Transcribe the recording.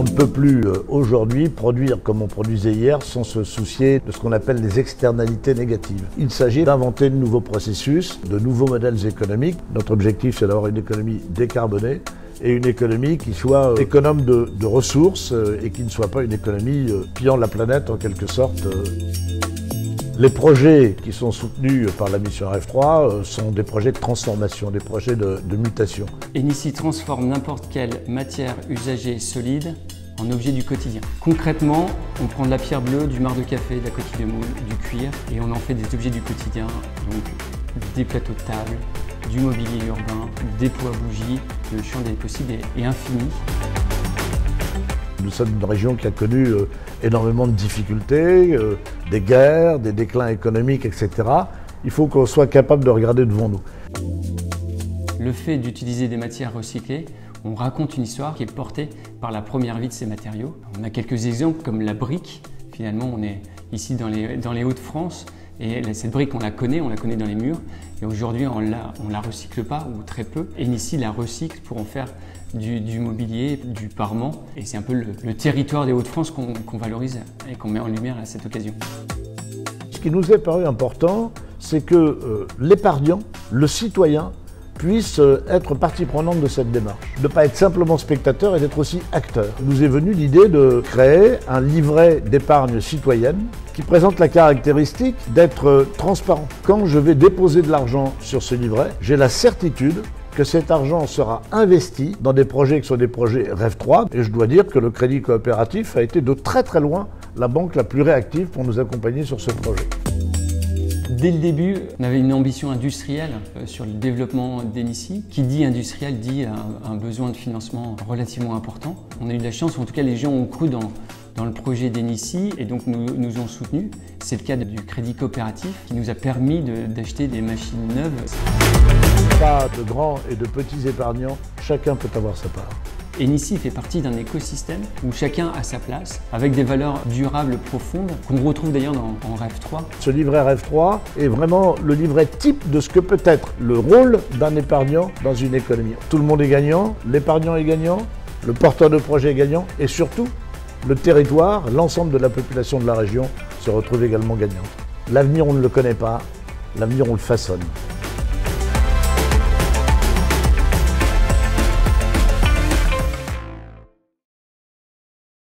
ne peut plus aujourd'hui produire comme on produisait hier sans se soucier de ce qu'on appelle les externalités négatives. Il s'agit d'inventer de nouveaux processus, de nouveaux modèles économiques. Notre objectif, c'est d'avoir une économie décarbonée et une économie qui soit économe de ressources et qui ne soit pas une économie pillant la planète en quelque sorte. Les projets qui sont soutenus par la mission REV3 sont des projets de transformation, des projets de mutation. Enici transforme n'importe quelle matière usagée solide en objet du quotidien. Concrètement, on prend de la pierre bleue, du marc de café, de la coquille de moule, du cuir et on en fait des objets du quotidien, donc des plateaux de table, du mobilier urbain, des pots à bougies. Le champ des possibles est infini. Nous sommes une région qui a connu énormément de difficultés, des guerres, des déclins économiques, etc. Il faut qu'on soit capable de regarder devant nous. Le fait d'utiliser des matières recyclées, on raconte une histoire qui est portée par la première vie de ces matériaux. On a quelques exemples comme la brique. Finalement, on est ici dans les Hauts-de-France et cette brique, on la connaît dans les murs. Et aujourd'hui, on la recycle pas ou très peu. Enici la recycle pour en faire du mobilier, du parement. Et c'est un peu le territoire des Hauts-de-France qu'on valorise et qu'on met en lumière à cette occasion. Ce qui nous est paru important, c'est que l'épargnant, le citoyen, puisse être partie prenante de cette démarche. De ne pas être simplement spectateur et d'être aussi acteur. Il nous est venu l'idée de créer un livret d'épargne citoyenne qui présente la caractéristique d'être transparent. Quand je vais déposer de l'argent sur ce livret, j'ai la certitude que cet argent sera investi dans des projets qui sont des projets REV3. Et je dois dire que le Crédit Coopératif a été de très très loin la banque la plus réactive pour nous accompagner sur ce projet. Dès le début, on avait une ambition industrielle sur le développement d'Enici. Qui dit industriel dit un besoin de financement relativement important. On a eu de la chance, ou en tout cas les gens ont cru dans le projet d'Enici et donc nous ont soutenus. C'est le cas du Crédit Coopératif qui nous a permis d'acheter des machines neuves. Pas de grands et de petits épargnants, chacun peut avoir sa part. Enici fait partie d'un écosystème où chacun a sa place, avec des valeurs durables profondes, qu'on retrouve d'ailleurs en REV3. Ce livret REV3 est vraiment le livret type de ce que peut être le rôle d'un épargnant dans une économie. Tout le monde est gagnant, l'épargnant est gagnant, le porteur de projet est gagnant et surtout, le territoire, l'ensemble de la population de la région se retrouve également gagnante. L'avenir, on ne le connaît pas, l'avenir, on le façonne.